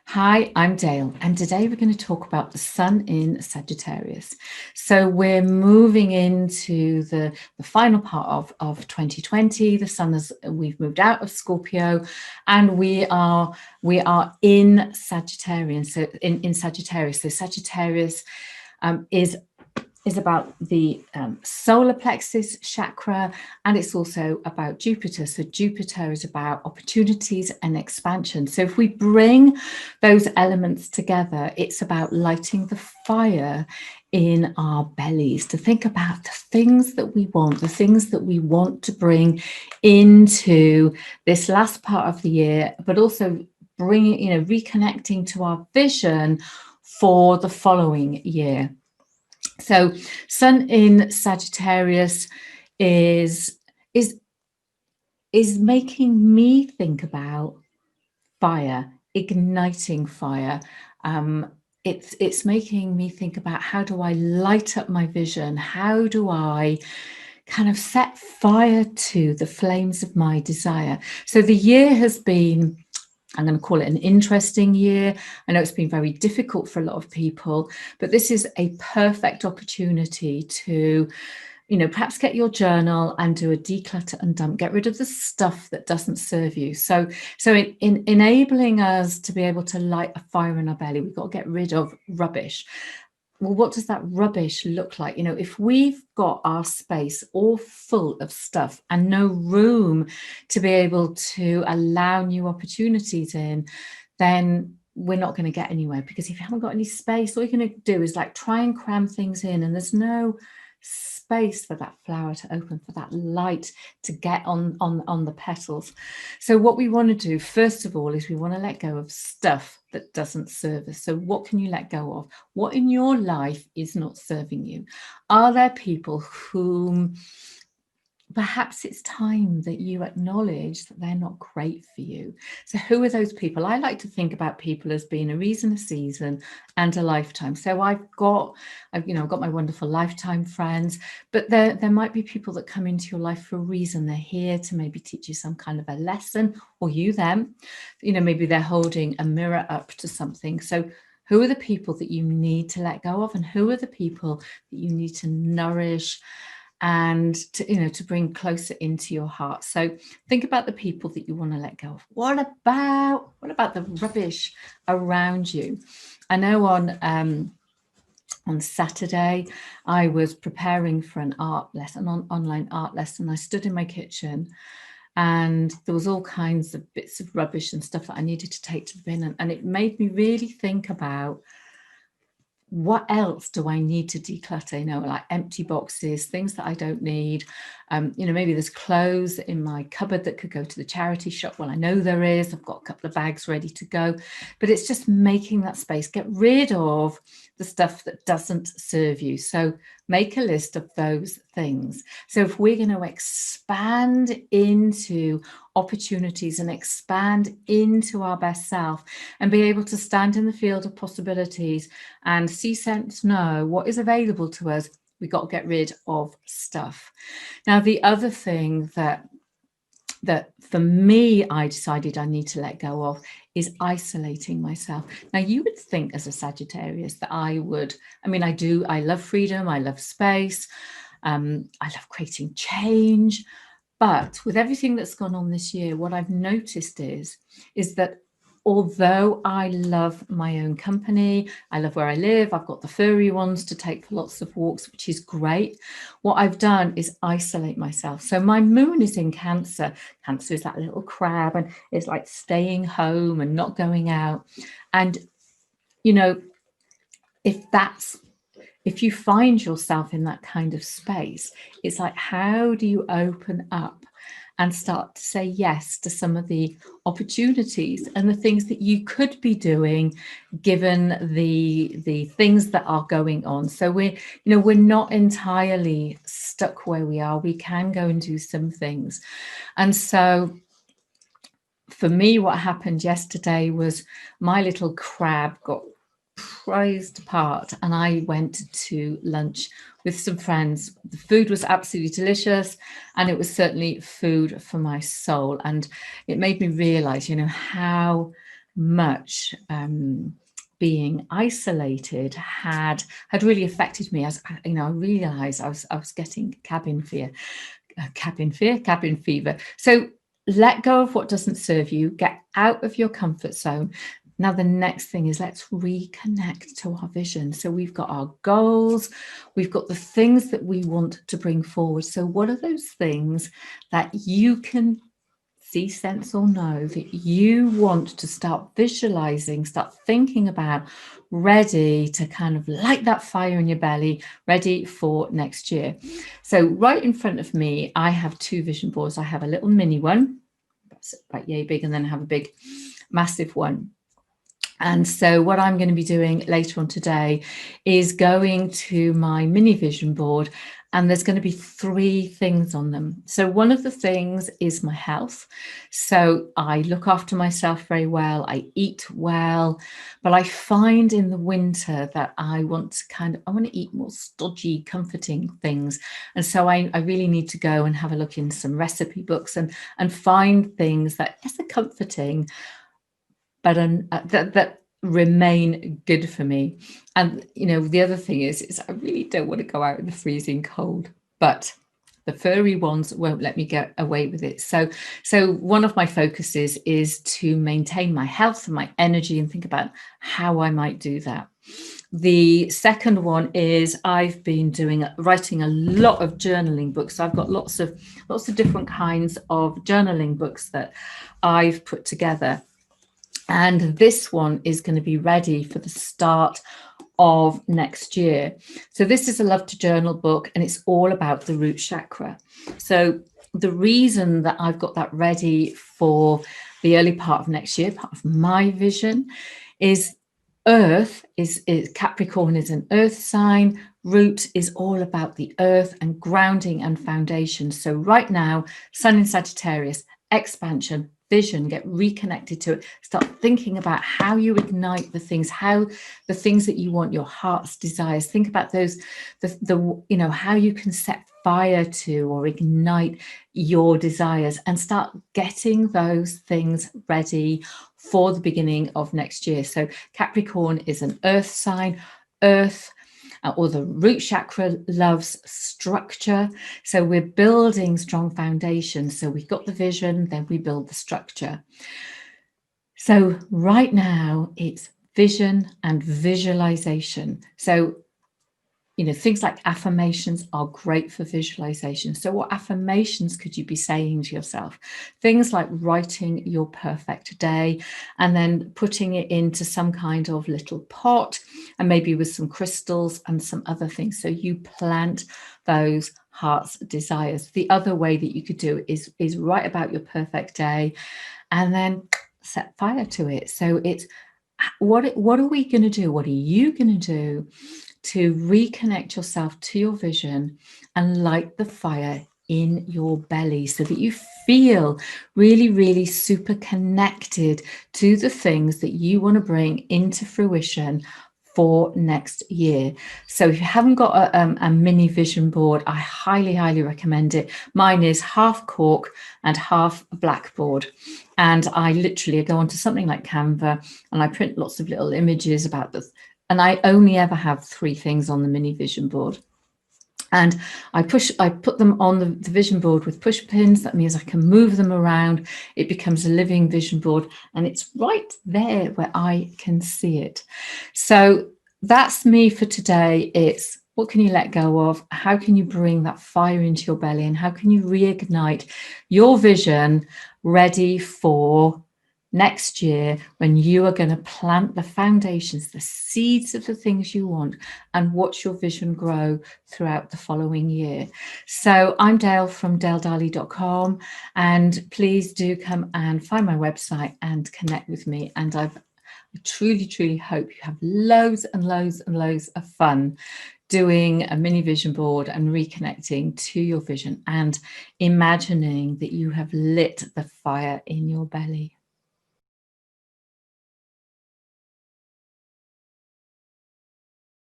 Hi, I'm Dale, and today we're going to talk about the sun in Sagittarius. So we're moving into the final part of 2020. The sun we've moved out of Scorpio, and we are in Sagittarius. So in Sagittarius. So Sagittarius is about the solar plexus chakra, and it's also about Jupiter. So Jupiter is about opportunities and expansion. So if we bring those elements together, it's about lighting the fire in our bellies, to think about the things that we want, the things that we want to bring into this last part of the year, but also bringing, reconnecting to our vision for the following year. So sun in Sagittarius is making me think about fire, igniting fire. It's making me think about, how do I light up my vision? How do I kind of set fire to the flames of my desire? So the year has been, I'm going to call it an interesting year. I know it's been very difficult for a lot of people, but this is a perfect opportunity to, perhaps get your journal and do a declutter and dump, get rid of the stuff that doesn't serve you. So in enabling us to be able to light a fire in our belly, we've got to get rid of rubbish. Well, what does that rubbish look like? If we've got our space all full of stuff and no room to be able to allow new opportunities in, then we're not going to get anywhere. Because if you haven't got any space, all you're going to do is try and cram things in, and there's no space for that flower to open, for that light to get on the petals. So what we want to do, first of all, is we want to let go of stuff that doesn't serve us. So what can you let go of? What in your life is not serving you? Are there people whom perhaps it's time that you acknowledge that they're not great for you? So who are those people? I like to think about people as being a reason, a season, and a lifetime. So I've got my wonderful lifetime friends, but there might be people that come into your life for a reason. They're here to maybe teach you some kind of a lesson, or you them. Maybe they're holding a mirror up to something. So who are the people that you need to let go of, and who are the people that you need to nourish and to bring closer into your heart? So think about the people that you want to let go of. What about the rubbish around you? I know on Saturday I was preparing for an online art lesson. I stood in my kitchen, and there was all kinds of bits of rubbish and stuff that I needed to take to the bin, and it made me really think about, what else do I need to declutter? Like empty boxes, things that I don't need. Maybe there's clothes in my cupboard that could go to the charity shop. Well, I know there is. I've got a couple of bags ready to go. But it's just making that space. Get rid of the stuff that doesn't serve you. So make a list of those things. So if we're going to expand into opportunities and expand into our best self and be able to stand in the field of possibilities and see, sense, know what is available to us, we got to get rid of stuff. Now, the other thing that for me, I decided I need to let go of is isolating myself. Now, you would think as a Sagittarius that I love freedom, I love space, I love creating change. But with everything that's gone on this year, what I've noticed is that although I love my own company, I love where I live, I've got the furry ones to take for lots of walks, which is great. What I've done is isolate myself. So my moon is in Cancer. Cancer is that little crab, and it's like staying home and not going out. And, if you find yourself in that kind of space, it's like, how do you open up and start to say yes to some of the opportunities and the things that you could be doing, given the things that are going on? So we're not entirely stuck where we are. We can go and do some things. And so for me, what happened yesterday was my little crab got prized apart, and I went to lunch with some friends. The food was absolutely delicious, and it was certainly food for my soul. And it made me realize, you know, how much being isolated had really affected me. As you know, I realized I was getting cabin fever. So let go of what doesn't serve you, get out of your comfort zone. Now, the next thing is let's reconnect to our vision. So we've got our goals, we've got the things that we want to bring forward. So what are those things that you can see, sense, or know that you want to start visualizing, start thinking about, ready to kind of light that fire in your belly, ready for next year? So right in front of me, I have two vision boards. I have a little mini one, that's about yay big, and then I have a big, massive one. And so what I'm going to be doing later on today is going to my mini vision board, and there's going to be 3 things on them. So one of the things is my health. So I look after myself very well. I eat well, but I find in the winter that I want to eat more stodgy, comforting things. And so I really need to go and have a look in some recipe books and find things that, yes, are comforting, but that remain good for me. And you know, the other thing is I really don't want to go out in the freezing cold, but the furry ones won't let me get away with it. So one of my focuses is to maintain my health and my energy and think about how I might do that. The second one is I've been writing a lot of journaling books. So I've got lots of different kinds of journaling books that I've put together. And this one is going to be ready for the start of next year. So this is a Love to Journal book, and it's all about the root chakra. So the reason that I've got that ready for the early part of next year, part of my vision, is Earth is Capricorn is an earth sign. Root is all about the earth and grounding and foundation. So right now, Sun in Sagittarius, expansion, vision, get reconnected to it, start thinking about how you ignite the things that you want, your heart's desires. Think about those, you know, how you can set fire to or ignite your desires, and start getting those things ready for the beginning of next year. So Capricorn is an earth sign. Earth, or the root chakra, loves structure. So we're building strong foundations. So we've got the vision, then we build the structure. So right now it's vision and visualization. So, you know, things like affirmations are great for visualization. So what affirmations could you be saying to yourself? Things like writing your perfect day and then putting it into some kind of little pot, and maybe with some crystals and some other things. So you plant those heart's desires. The other way that you could do it is write about your perfect day and then set fire to it. So it's what are we going to do? What are you going to do to reconnect yourself to your vision and light the fire in your belly so that you feel really, really super connected to the things that you want to bring into fruition for next year? So if you haven't got a mini vision board, I highly, highly recommend it. Mine is half cork and half blackboard. And I literally go onto something like Canva and I print lots of little images about this. And I only ever have 3 things on the mini vision board. And I put them on the vision board with push pins. That means I can move them around. It becomes a living vision board, and it's right there where I can see it. So that's me for today. It's what can you let go of? How can you bring that fire into your belly? And how can you reignite your vision ready for next year, when you are going to plant the foundations, the seeds of the things you want, and watch your vision grow throughout the following year. So I'm Dale from daledarley.com, and please do come and find my website and connect with me. And I truly, truly hope you have loads and loads and loads of fun doing a mini vision board and reconnecting to your vision and imagining that you have lit the fire in your belly.